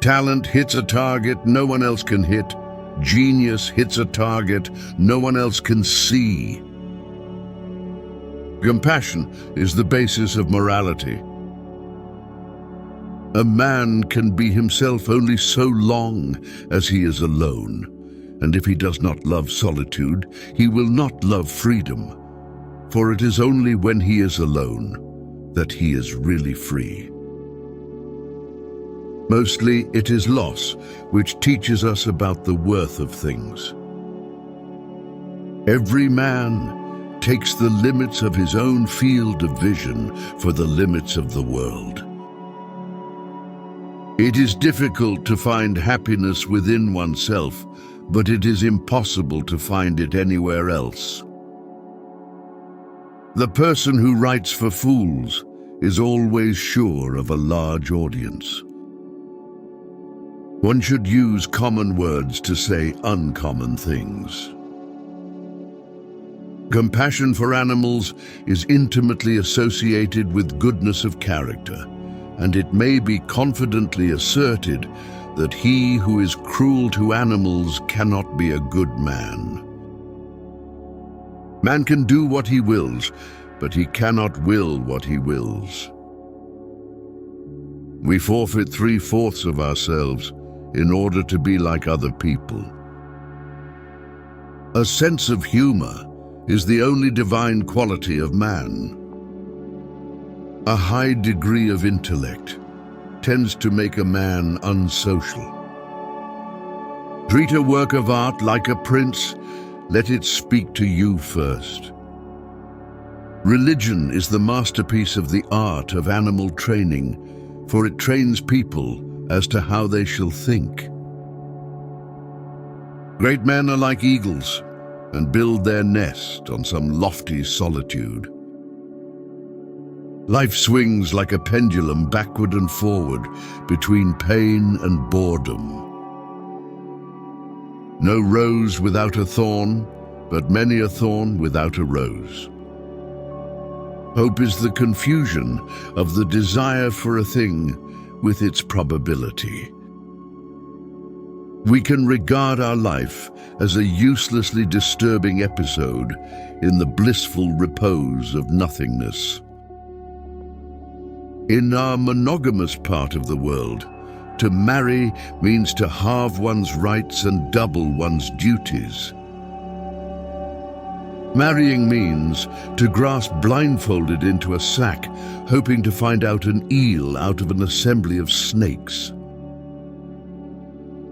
Talent hits a target no one else can hit. Genius hits a target no one else can see. Compassion is the basis of morality. A man can be himself only so long as he is alone, and if he does not love solitude, he will not love freedom, for it is only when he is alone that he is really free. Mostly it is loss which teaches us about the worth of things. Every man takes the limits of his own field of vision for the limits of the world. It is difficult to find happiness within oneself, but it is impossible to find it anywhere else. The person who writes for fools is always sure of a large audience. One should use common words to say uncommon things. Compassion for animals is intimately associated with goodness of character, and it may be confidently asserted that he who is cruel to animals cannot be a good man. Man can do what he wills, but he cannot will what he wills. We forfeit 3/4 of ourselves in order to be like other people. A sense of humor is the only divine quality of man. A high degree of intellect tends to make a man unsocial. Treat a work of art like a prince, let it speak to you first. Religion is the masterpiece of the art of animal training, for it trains people as to how they shall think. Great men are like eagles and build their nest on some lofty solitude. Life swings like a pendulum backward and forward between pain and boredom. No rose without a thorn, but many a thorn without a rose. Hope is the confusion of the desire for a thing with its probability. We can regard our life as a uselessly disturbing episode in the blissful repose of nothingness. In our monogamous part of the world, to marry means to halve one's rights and double one's duties. Marrying means to grasp blindfolded into a sack, hoping to find out an eel out of an assembly of snakes.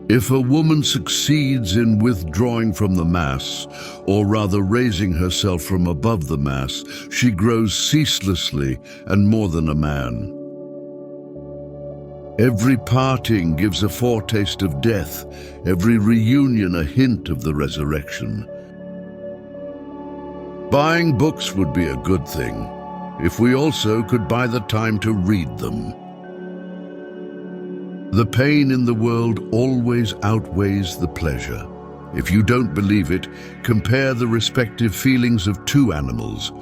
If a woman succeeds in withdrawing from the mass, or rather raising herself from above the mass, she grows ceaselessly and more than a man. Every parting gives a foretaste of death, every reunion a hint of the resurrection. Buying books would be a good thing, if we also could buy the time to read them. The pain in the world always outweighs the pleasure. If you don't believe it, compare the respective feelings of two animals,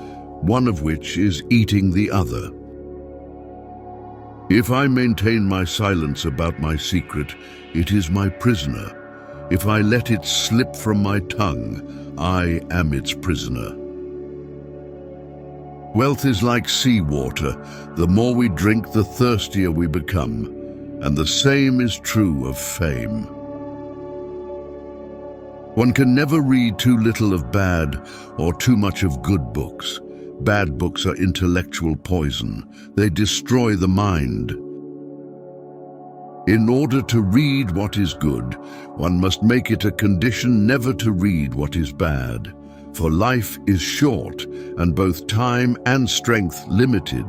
one of which is eating the other. If I maintain my silence about my secret, it is my prisoner. If I let it slip from my tongue, I am its prisoner. Wealth is like seawater. The more we drink, the thirstier we become. And the same is true of fame. One can never read too little of bad or too much of good books. Bad books are intellectual poison. They destroy the mind. In order to read what is good, one must make it a condition never to read what is bad. For life is short, and both time and strength limited.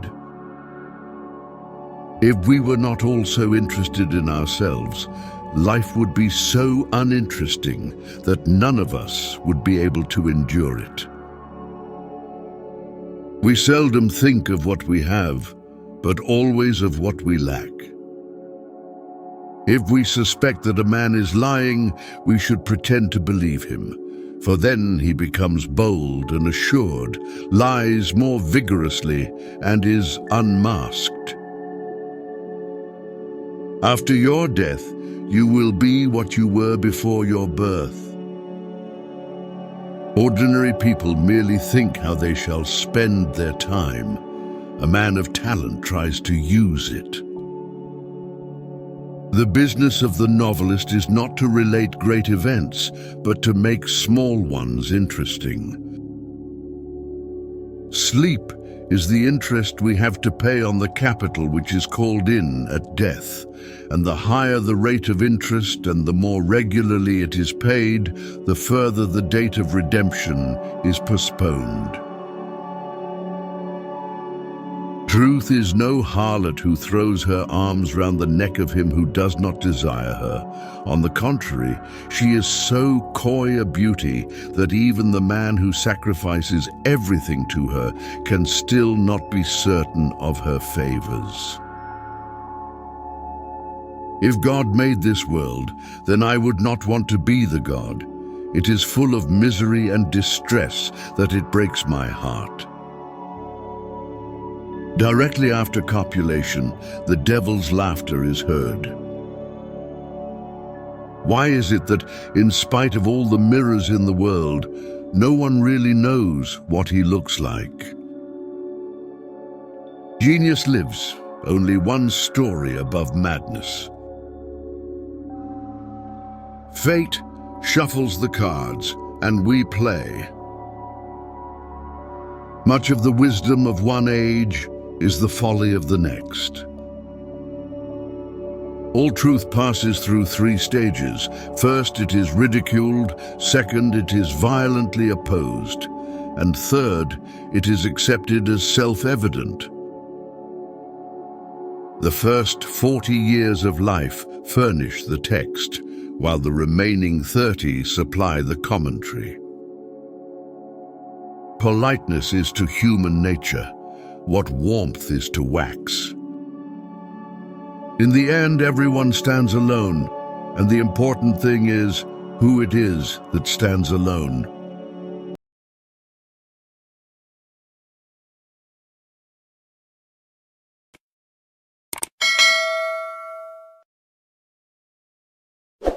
If we were not also interested in ourselves, life would be so uninteresting that none of us would be able to endure it. We seldom think of what we have, but always of what we lack. If we suspect that a man is lying, we should pretend to believe him. For then he becomes bold and assured, lies more vigorously, and is unmasked. After your death, you will be what you were before your birth. Ordinary people merely think how they shall spend their time. A man of talent tries to use it. The business of the novelist is not to relate great events, but to make small ones interesting. Sleep is the interest we have to pay on the capital which is called in at death, and the higher the rate of interest and the more regularly it is paid, the further the date of redemption is postponed. Truth is no harlot who throws her arms round the neck of him who does not desire her. On the contrary, she is so coy a beauty that even the man who sacrifices everything to her can still not be certain of her favors. If God made this world, then I would not want to be the God. It is full of misery and distress that it breaks my heart. Directly after copulation, the devil's laughter is heard. Why is it that, in spite of all the mirrors in the world, no one really knows what he looks like? Genius lives only one story above madness. Fate shuffles the cards, and we play. Much of the wisdom of one age is the folly of the next. All truth passes through three stages. First, it is ridiculed. Second, it is violently opposed. And third, it is accepted as self-evident. The first 40 years of life furnish the text, while the remaining 30 supply the commentary. Politeness is to human nature what warmth is to wax. In the end, everyone stands alone, and the important thing is who it is that stands alone.